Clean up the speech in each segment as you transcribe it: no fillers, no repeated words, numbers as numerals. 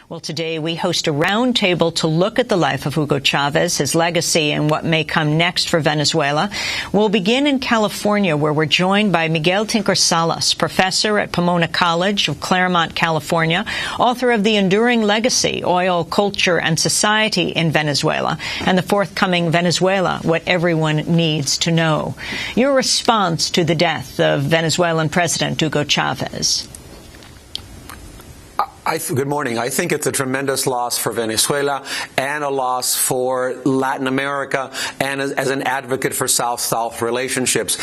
Well, today we host a roundtable to look at the life of Hugo Chavez, his legacy, and what may come next for Venezuela. We'll begin in California, where we're joined by Miguel Tinker Salas, professor at Pomona College of Claremont, California, author of The Enduring Legacy, Oil, Culture, and Society in Venezuela, and the forthcoming Venezuela, What Everyone Needs to Know. Your response to the death of Venezuelan President Hugo Chavez? Good morning. I think it's a tremendous loss for Venezuela and a loss for Latin America and as an advocate for South-South relationships.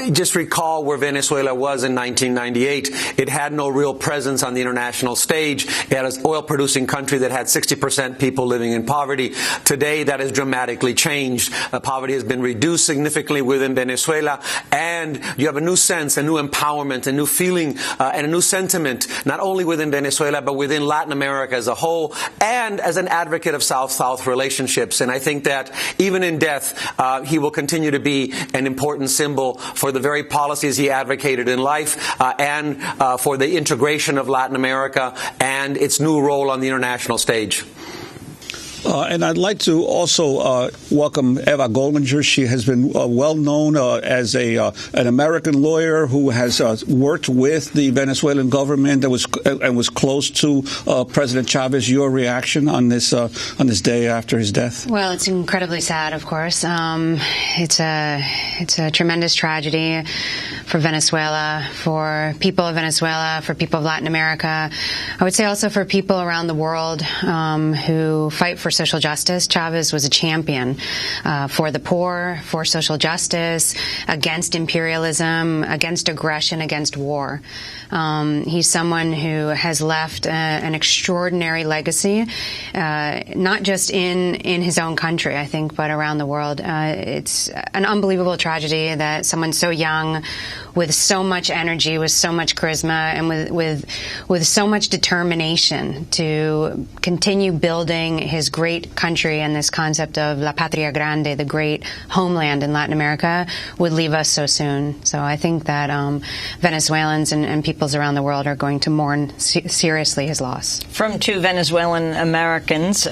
Just recall where Venezuela was in 1998. It had no real presence on the international stage. It had an oil-producing country that had 60% people living in poverty. Today, that has dramatically changed. Poverty has been reduced significantly within Venezuela, and you have a new sense, a new empowerment, a new feeling, and a new sentiment, not only within Venezuela, but within Latin America as a whole, and as an advocate of South-South relationships. And I think that even in death, he will continue to be an important symbol for the very policies he advocated in life, and for the integration of Latin America and its new role on the international stage. And I'd like to also welcome Eva Goldinger. She has been well known as an American lawyer who has worked with the Venezuelan government and was close to President Chavez. Your reaction on this day after his death? Well, it's incredibly sad, of course. It's a tremendous tragedy for Venezuela, for people of Venezuela, for people of Latin America. I would say also for people around the world who fight for social justice. Chavez was a champion for the poor, for social justice, against imperialism, against aggression, against war. He's someone who has left an extraordinary legacy, not just in his own country, I think, but around the world. It's an unbelievable tragedy that someone so young, with so much energy, with so much charisma, and with so much determination to continue building his great country and this concept of La Patria Grande, the great homeland in Latin America, would leave us so soon. So I think that Venezuelans and peoples around the world are going to mourn seriously his loss. From two Venezuelan Americans,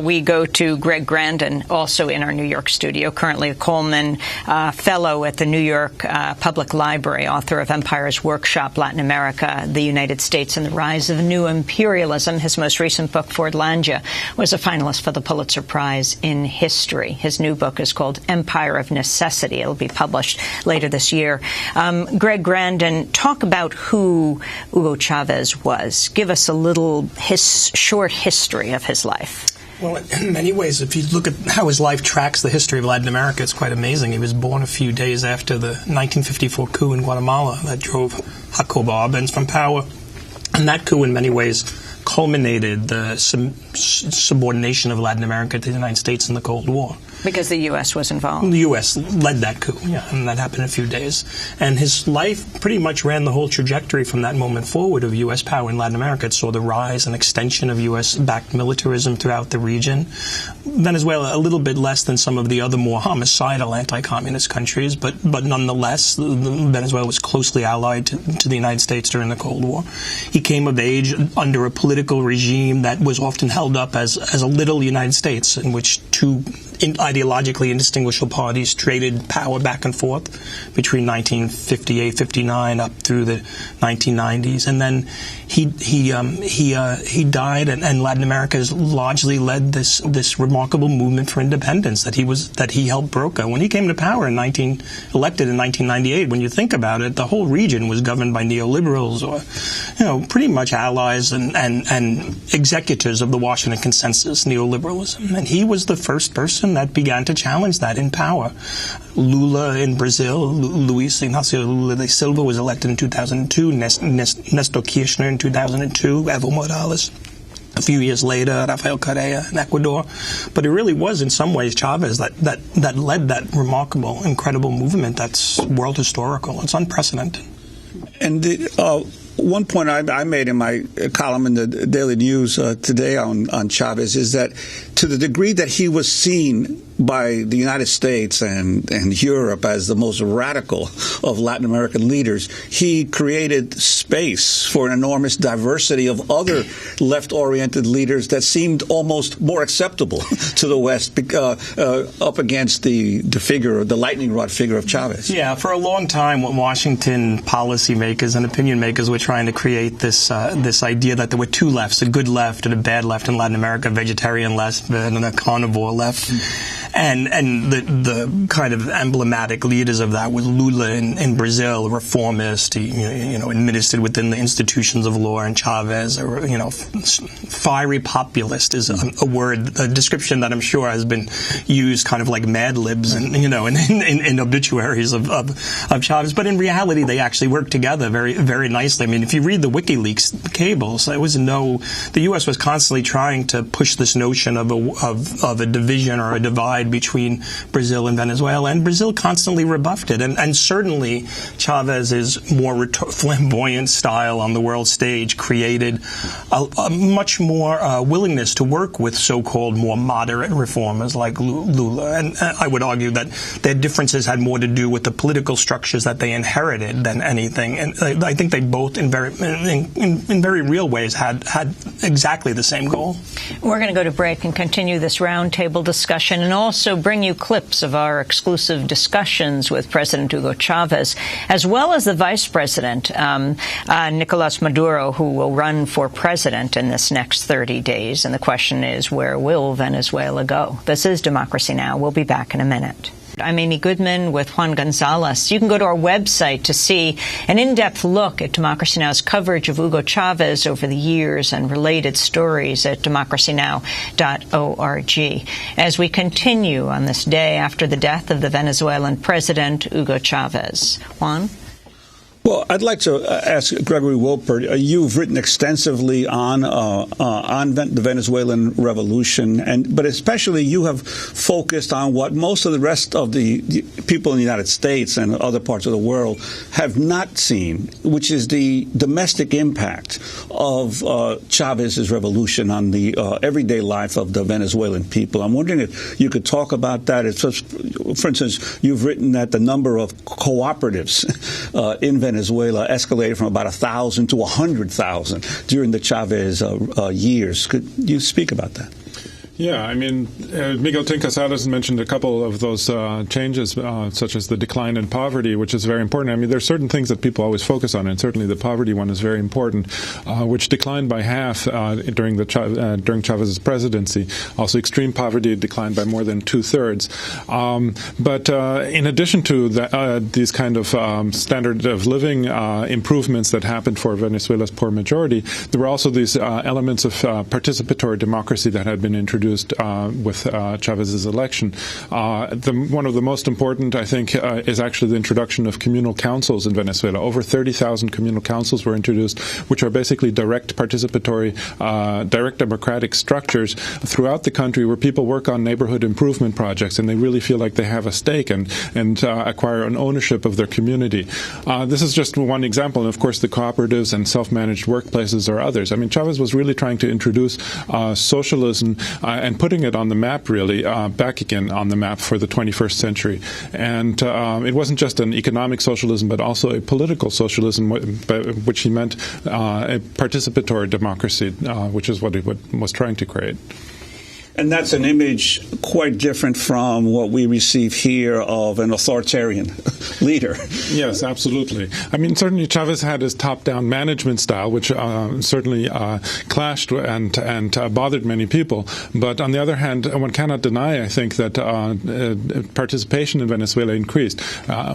we go to Greg Grandin, also in our New York studio, currently a Coleman Fellow at the New York Public Library, author of Empire's Workshop, Latin America, the United States, and the Rise of New Imperialism. His most recent book, Fordlandia, was a finalist for the Pulitzer Prize in History. His new book is called Empire of Necessity. It'll be published later this year. Greg Grandin, talk about who Hugo Chavez was. Give us a little short history of his life. Well, in many ways, if you look at how his life tracks the history of Latin America, it's quite amazing. He was born a few days after the 1954 coup in Guatemala that drove Jacobo Arbenz from power. And that coup, in many ways, culminated the subordination of Latin America to the United States in the Cold War. Because the U.S. was involved. The U.S. led that coup, yeah, and that happened in a few days. And his life pretty much ran the whole trajectory from that moment forward of U.S. power in Latin America. It saw the rise and extension of U.S.-backed militarism throughout the region. Venezuela, a little bit less than some of the other more homicidal anti-communist countries, but nonetheless, Venezuela was closely allied to the United States during the Cold War. He came of age under a political regime that was often held up as a little United States, in which two ideologically indistinguishable parties traded power back and forth between 1958-59 up through the 1990s, and then he died, and Latin America has largely led this remarkable movement for independence that he helped broker. When he came to power elected in 1998, when you think about it, the whole region was governed by neoliberals, or pretty much allies and executors of the Washington Consensus neoliberalism, and he was the first person that began to challenge that in power. Lula in Brazil, Luis Inácio Lula da Silva was elected in 2002, Nestor Kirchner in 2002, Evo Morales a few years later, Rafael Correa in Ecuador. But it really was, in some ways, Chavez that led that remarkable, incredible movement that's world historical. It's unprecedented. And one point I made in my column in the Daily News today on Chavez is that to the degree that he was seen by the United States and Europe as the most radical of Latin American leaders, he created space for an enormous diversity of other left-oriented leaders that seemed almost more acceptable to the West up against the figure, the lightning rod figure of Chavez. Yeah, for a long time, Washington policymakers and opinion makers were trying to create this idea that there were two lefts, a good left and a bad left in Latin America, a vegetarian left and a carnivore left. And the kind of emblematic leaders of that was Lula in Brazil, reformist, administered within the institutions of law, and Chavez, fiery populist is a description that I'm sure has been used kind of like Mad Libs and in obituaries of Chavez. But in reality, they actually work together very, very nicely. I mean, if you read the WikiLeaks cables, the U.S. was constantly trying to push this notion of a division or a divide between Brazil and Venezuela, and Brazil constantly rebuffed it. And certainly Chavez's more flamboyant style on the world stage created a much more willingness to work with so-called more moderate reformers like Lula. And I would argue that their differences had more to do with the political structures that they inherited than anything. And I think they both, in very real ways, had exactly the same goal. We're going to go to break and continue this roundtable discussion, and also bring you clips of our exclusive discussions with President Hugo Chavez, as well as the Vice President, Nicolas Maduro, who will run for president in this next 30 days. And the question is, where will Venezuela go? This is Democracy Now! We'll be back in a minute. I'm Amy Goodman with Juan Gonzalez. You can go to our website to see an in-depth look at Democracy Now!'s coverage of Hugo Chavez over the years and related stories at democracynow.org. As we continue on this day after the death of the Venezuelan president, Hugo Chavez. Juan? Well, I'd like to ask Gregory Wilpert. You've written extensively on the Venezuelan revolution, but especially you have focused on what most of the rest of the people in the United States and other parts of the world have not seen, which is the domestic impact of Chavez's revolution on the everyday life of the Venezuelan people. I'm wondering if you could talk about that. For instance, you've written that the number of cooperatives in Venezuela escalated from about 1,000 to 100,000 during the Chavez years. Could you speak about that? Yeah, I mean, Miguel Tincasalas has mentioned a couple of those changes, such as the decline in poverty, which is very important. I mean, there are certain things that people always focus on, and certainly the poverty one is very important, which declined by half during Chavez's presidency. Also, extreme poverty declined by more than 2/3. But in addition to these kind of standard of living improvements that happened for Venezuela's poor majority, there were also these elements of participatory democracy that had been introduced with Chavez's election. One of the most important, I think, is actually the introduction of communal councils in Venezuela. Over 30,000 communal councils were introduced, which are basically direct participatory, direct democratic structures throughout the country where people work on neighborhood improvement projects and they really feel like they have a stake and acquire an ownership of their community. This is just one example, and of course the cooperatives and self-managed workplaces are others. I mean, Chavez was really trying to introduce socialism and putting it on the map, really, back again on the map for the 21st century. And it wasn't just an economic socialism, but also a political socialism, by which he meant a participatory democracy, which is what he was trying to create. And that's an image quite different from what we receive here of an authoritarian leader. Yes, absolutely. I mean, certainly Chavez had his top-down management style, which certainly clashed and bothered many people. But on the other hand, one cannot deny, I think, that participation in Venezuela increased.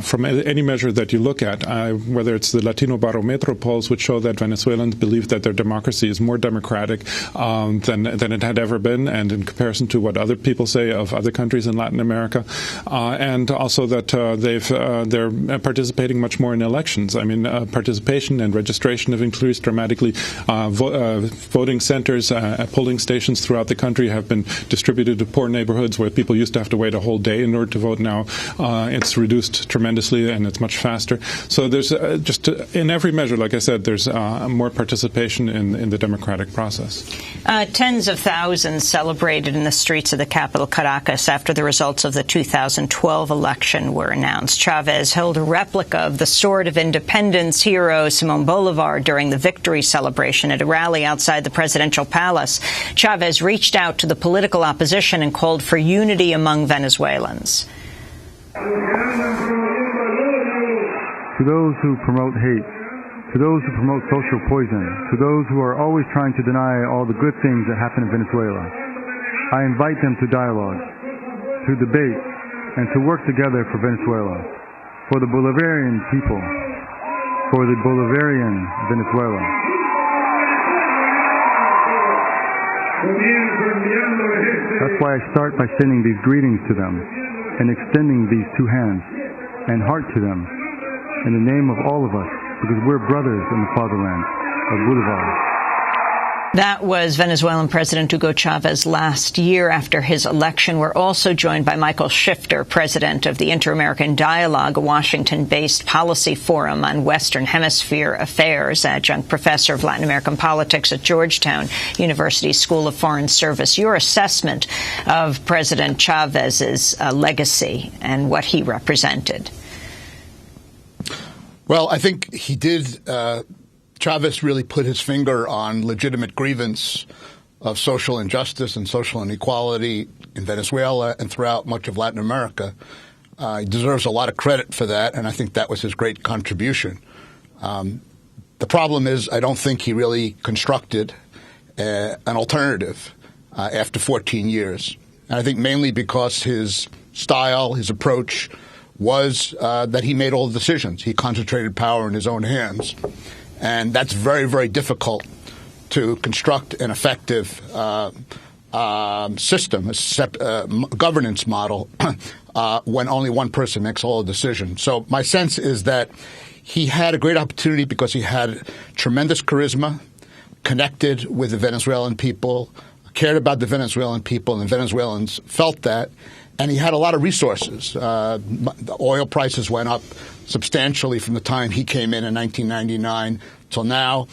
From any measure that you look at, whether it's the Latino Barometro polls, which show that Venezuelans believe that their democracy is more democratic than it had ever been, and in comparison to what other people say of other countries in Latin America, and also that they're participating much more in elections. I mean, participation and registration have increased dramatically. Voting centers, polling stations throughout the country have been distributed to poor neighborhoods where people used to have to wait a whole day in order to vote. Now it's reduced tremendously and it's much faster. So there's just in every measure, like I said, there's more participation in the democratic process. Tens of thousands celebrated demonstrated in the streets of the capital, Caracas, after the results of the 2012 election were announced. Chavez held a replica of the Sword of Independence hero Simón Bolívar during the victory celebration at a rally outside the presidential palace. Chavez reached out to the political opposition and called for unity among Venezuelans. To those who promote hate, to those who promote social poison, to those who are always trying to deny all the good things that happen in Venezuela, I invite them to dialogue, to debate, and to work together for Venezuela, for the Bolivarian people, for the Bolivarian Venezuela. That's why I start by sending these greetings to them and extending these two hands and heart to them in the name of all of us, because we're brothers in the fatherland of Bolivar. That was Venezuelan President Hugo Chavez last year after his election. We're also joined by Michael Shifter, president of the Inter-American Dialogue, a Washington-based policy forum on Western Hemisphere affairs, adjunct professor of Latin American politics at Georgetown University School of Foreign Service. Your assessment of President Chavez's legacy and what he represented? Well, I think he did. Chavez really put his finger on legitimate grievance of social injustice and social inequality in Venezuela and throughout much of Latin America. He deserves a lot of credit for that, and I think that was his great contribution. The problem is I don't think he really constructed an alternative after 14 years. And I think mainly because his style, his approach was that he made all the decisions. He concentrated power in his own hands. And that's very, very difficult to construct an effective system, a governance model, when only one person makes all the decisions. So my sense is that he had a great opportunity because he had tremendous charisma, connected with the Venezuelan people, cared about the Venezuelan people, and the Venezuelans felt that. And he had a lot of resources. The oil prices went up substantially from the time he came in 1999 till now.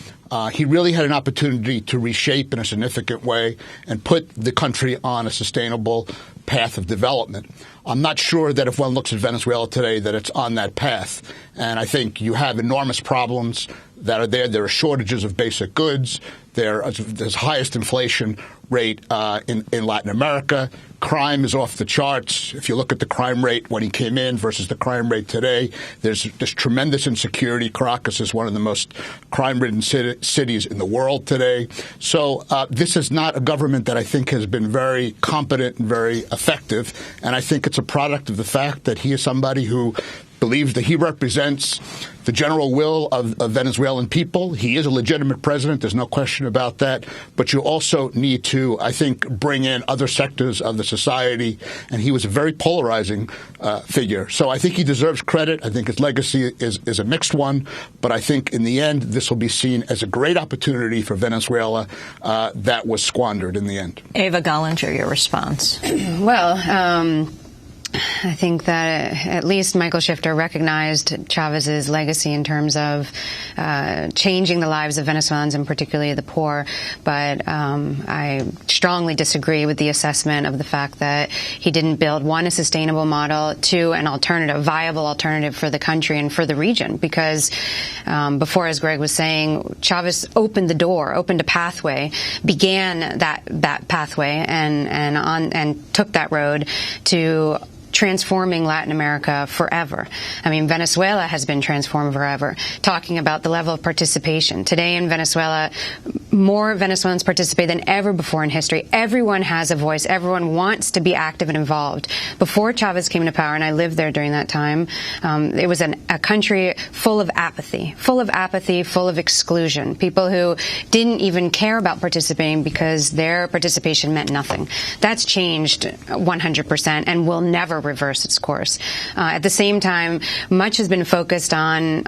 He really had an opportunity to reshape in a significant way and put the country on a sustainable path of development. I'm not sure that if one looks at Venezuela today that it's on that path. And I think you have enormous problems that are there. There are shortages of basic goods. There's highest inflation rate in Latin America. Crime is off the charts. If you look at the crime rate when he came in versus the crime rate today, there's tremendous insecurity. Caracas is one of the most crime-ridden cities in the world today. So this is not a government that I think has been very competent and very effective. And I think it's a product of the fact that he is somebody who believes that he represents the general will of Venezuelan people. He is a legitimate president. There's no question about that. But you also need to, I think, bring in other sectors of the society. And he was a very polarizing figure. So I think he deserves credit. I think his legacy is a mixed one. But I think in the end, this will be seen as a great opportunity for Venezuela that was squandered in the end. Ava Gollinger, your response. Well, I think that at least Michael Shifter recognized Chavez's legacy in terms of changing the lives of Venezuelans and particularly the poor. But I strongly disagree with the assessment of the fact that he didn't build, one, a sustainable model, two, an alternative, viable alternative for the country and for the region. Because before, as Greg was saying, Chavez opened the door, opened a pathway, began that pathway and took that road to transforming Latin America forever. I mean, Venezuela has been transformed forever. Talking about the level of participation. Today in Venezuela, more Venezuelans participate than ever before in history. Everyone has a voice. Everyone wants to be active and involved. Before Chavez came to power, and I lived there during that time, it was a country full of apathy, full of exclusion. People who didn't even care about participating because their participation meant nothing. That's changed 100% and will never reverse its course. At the same time, much has been focused on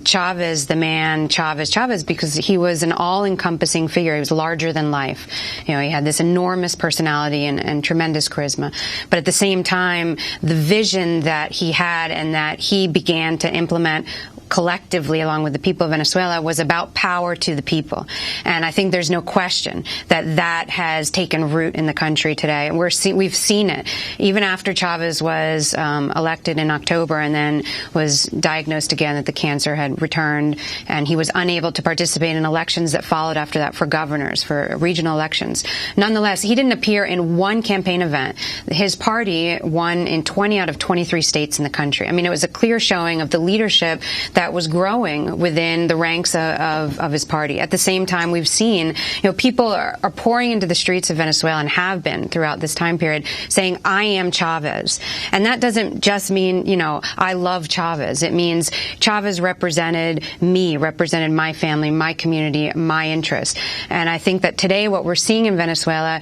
Chavez, the man Chavez, because he was an all-encompassing figure. He was larger than life. You know, he had this enormous personality and tremendous charisma. But at the same time, the vision that he had and that he began to implement collectively, along with the people of Venezuela, was about power to the people. And I think there's no question that that has taken root in the country today. And we've seen it. Even after Chavez was elected in October and then was diagnosed again that the cancer had returned, and he was unable to participate in elections that followed after that for governors, for regional elections. Nonetheless, he didn't appear in one campaign event. His party won in 20 out of 23 states in the country. I mean, it was a clear showing of the leadership that was growing within the ranks of his party. At the same time, we've seen, people are pouring into the streets of Venezuela and have been throughout this time period saying, I am Chavez. And that doesn't just mean, I love Chavez. It means Chavez represented me, represented my family, my community, my interests. And I think that today what we're seeing in Venezuela,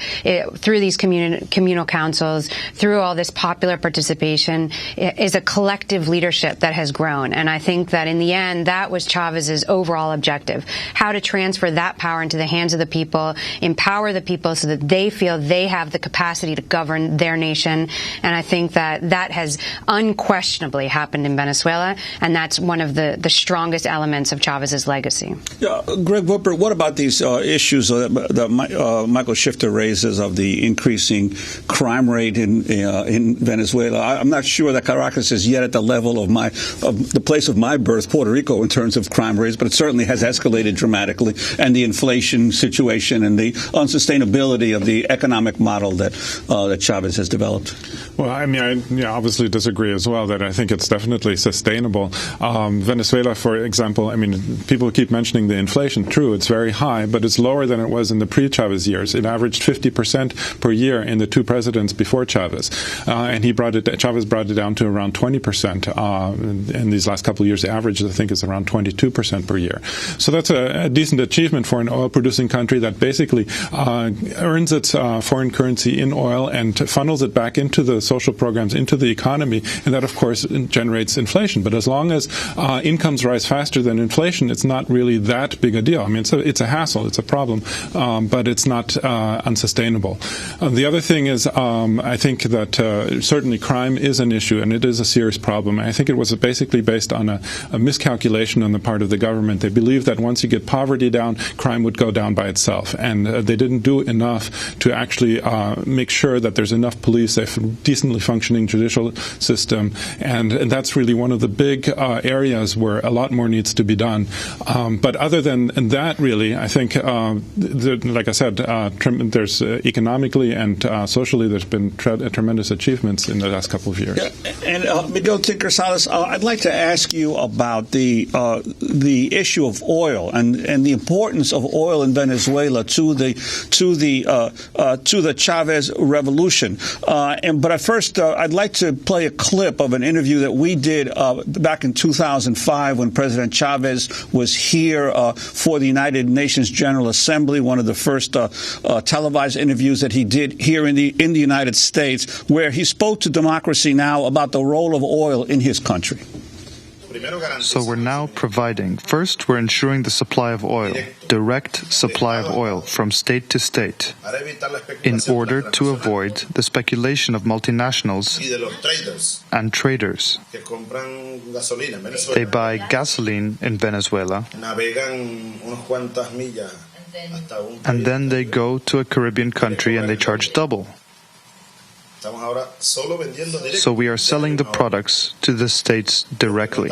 through these communal councils, through all this popular participation, is a collective leadership that has grown. And I think that in the end, that was Chavez's overall objective, how to transfer that power into the hands of the people, empower the people so that they feel they have the capacity to govern their nation. And I think that that has unquestionably happened in Venezuela, and that's one of the strongest elements of Chavez's legacy. Yeah, Greg Whooper, what about these issues that Michael Shifter raises of the increasing crime rate in Venezuela? I'm not sure that Caracas is yet at the level of the place of my birth, Puerto Rico, in terms of crime rates, but it certainly has escalated dramatically, and the inflation situation and the unsustainability of the economic model that Chavez has developed. Well, I mean, I obviously disagree as well that I think it's definitely sustainable. Venezuela, for example, I mean, people keep mentioning the inflation. True, it's very high, but it's lower than it was in the pre-Chavez years. It averaged 50% per year in the two presidents before Chavez, and Chavez brought it down to around 20%. In these last couple of years, the average, I think, is around 22% per year. So that's a decent achievement for an oil-producing country that basically earns its foreign currency in oil and funnels it back into the social programs, into the economy, and that, of course, generates inflation. But as long as incomes rise faster than inflation, it's not really that big a deal. I mean, it's a hassle, it's a problem, but it's not unsustainable. The other thing is, I think that certainly crime is an issue, and it is a serious problem. I think it was basically based on a miscalculation on the part of the government. They believed that once you get poverty down, crime would go down by itself, and they didn't do enough to actually make sure that there's enough police, a decently functioning judicial system, and that's really one of the big areas where a lot more needs to be done. But other than that, really, I think, like I said, there's economically and socially, there's been tremendous achievements in the last couple of years. Yeah, and Miguel Tinker Salas, I'd like to ask you about the issue of oil and the importance of oil in Venezuela to the Chavez revolution. But first, I'd like to play a clip of an interview that we did back in 2005 when President Chavez was here for the United Nations General Assembly, one of the first televised interviews that he did here in the United States, where he spoke to Democracy Now! About the role of oil in his country. So we're now providing, first we're ensuring the supply of oil, direct supply of oil from state to state, in order to avoid the speculation of multinationals and traders. They buy gasoline in Venezuela, and then they go to a Caribbean country and they charge double. So we are selling the products to the states directly.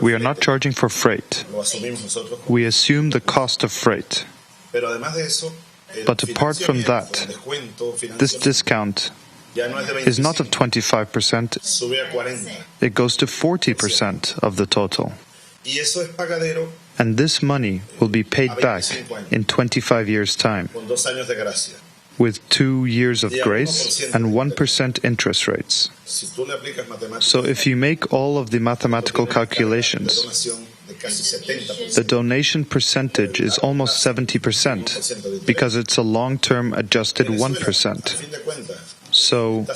We are not charging for freight. We assume the cost of freight. But apart from that, this discount is not of 25%. It goes to 40% of the total. And this money will be paid back in 25 years' time, with 2 years of grace and 1% interest rates. So if you make all of the mathematical calculations, the donation percentage is almost 70%, because it's a long-term adjusted 1%. So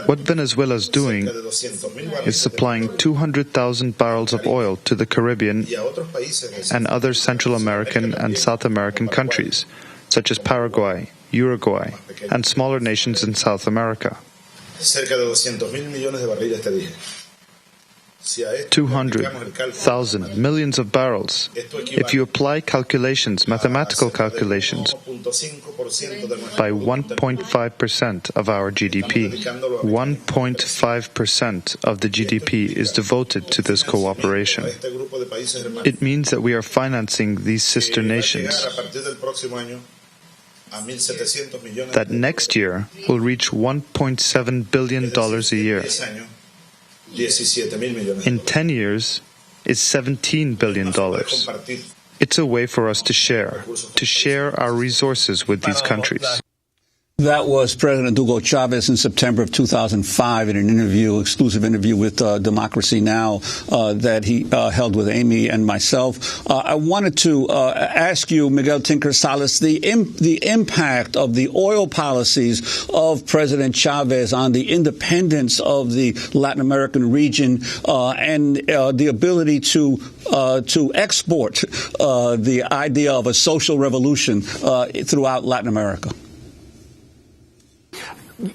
what Venezuela is doing is supplying 200,000 barrels of oil to the Caribbean and other Central American and South American countries, such as Paraguay, Uruguay, and smaller nations in South America. 200,000 millions of barrels. If you apply calculations, mathematical calculations, by 1.5% of our GDP, 1.5% of the GDP is devoted to this cooperation. It means that we are financing these sister nations that next year will reach $1.7 billion a year. In 10 years, is $17 billion. It's a way for us to share our resources with these countries. That was President Hugo Chavez in September of 2005 in an exclusive interview with Democracy Now! That he held with Amy and myself. I wanted to ask you, Miguel Tinker Salas, the impact of the oil policies of President Chavez on the independence of the Latin American region and the ability to export the idea of a social revolution throughout Latin America.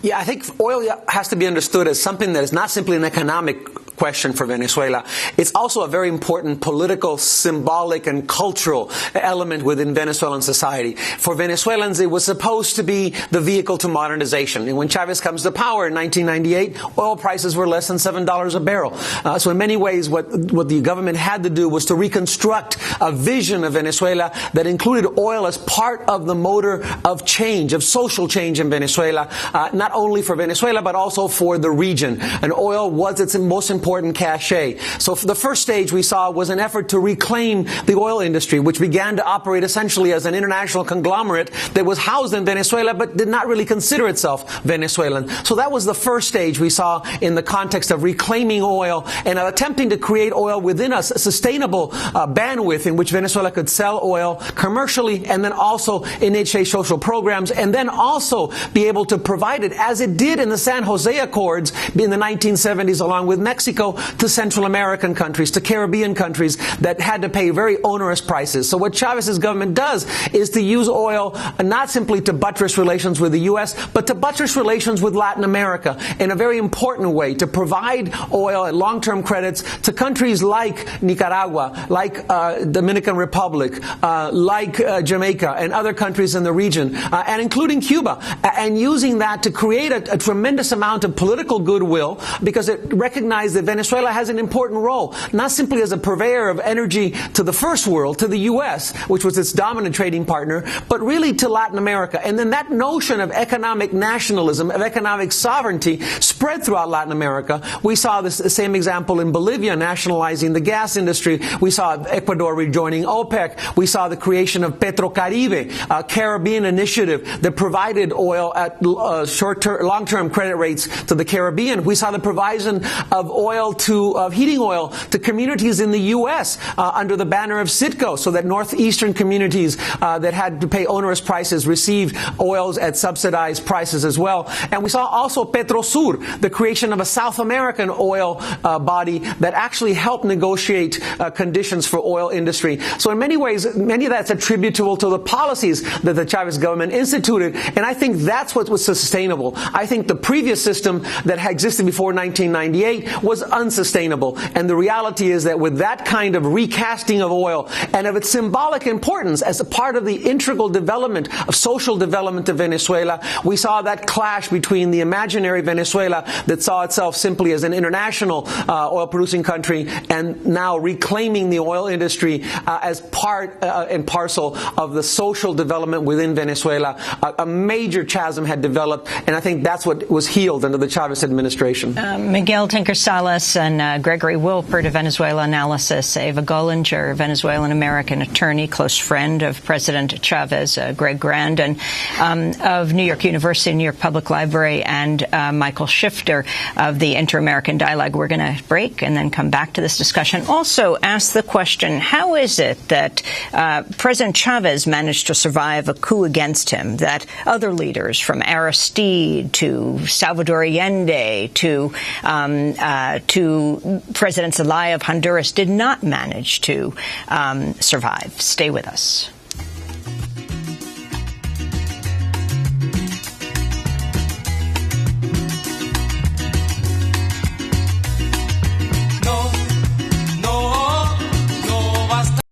Yeah, I think oil has to be understood as something that is not simply an economic question for Venezuela. It's also a very important political, symbolic, and cultural element within Venezuelan society. For Venezuelans, it was supposed to be the vehicle to modernization. And when Chavez comes to power in 1998, oil prices were less than $7 a barrel. So in many ways, what the government had to do was to reconstruct a vision of Venezuela that included oil as part of the motor of change, of social change in Venezuela, not only for Venezuela, but also for the region. And oil was its most important cachet. So for the first stage we saw was an effort to reclaim the oil industry, which began to operate essentially as an international conglomerate that was housed in Venezuela but did not really consider itself Venezuelan. So that was the first stage we saw in the context of reclaiming oil and attempting to create oil within a sustainable bandwidth in which Venezuela could sell oil commercially and then also initiate social programs and then also be able to provide it as it did in the San Jose Accords in the 1970s along with Mexico to Central American countries, to Caribbean countries that had to pay very onerous prices. So what Chavez's government does is to use oil not simply to buttress relations with the U.S., but to buttress relations with Latin America in a very important way, to provide oil at long-term credits to countries like Nicaragua, like Dominican Republic, like Jamaica and other countries in the region, and including Cuba, and using that to create a tremendous amount of political goodwill because it recognized that Venezuela has an important role, not simply as a purveyor of energy to the first world, to the U.S., which was its dominant trading partner, but really to Latin America. And then that notion of economic nationalism, of economic sovereignty, spread throughout Latin America. We saw the same example in Bolivia, nationalizing the gas industry. We saw Ecuador rejoining OPEC. We saw the creation of Petrocaribe, a Caribbean initiative that provided oil at long-term credit rates to the Caribbean. We saw the provision of heating oil to communities in the U.S. Under the banner of Citgo, so that northeastern communities that had to pay onerous prices received oils at subsidized prices as well. And we saw also Petrosur, the creation of a South American oil body that actually helped negotiate conditions for oil industry. So in many ways, many of that's attributable to the policies that the Chavez government instituted, and I think that's what was sustainable. I think the previous system that had existed before 1998 was unsustainable. And the reality is that with that kind of recasting of oil and of its symbolic importance as a part of the integral development of social development of Venezuela, we saw that clash between the imaginary Venezuela that saw itself simply as an international oil-producing country and now reclaiming the oil industry as part and parcel of the social development within Venezuela. A major chasm had developed, and I think that's what was healed under the Chavez administration. Miguel Tinker Salas and Gregory Wilpert of Venezuela Analysis, Eva Gollinger, Venezuelan-American attorney, close friend of President Chavez, Greg Grandin of New York University, New York Public Library, and Michael Shifter of the Inter-American Dialogue. We're going to break and then come back to this discussion. Also ask the question, how is it that President Chavez managed to survive a coup against him that other leaders from Aristide to Salvador Allende to President Zelaya of Honduras did not manage to survive? Stay with us.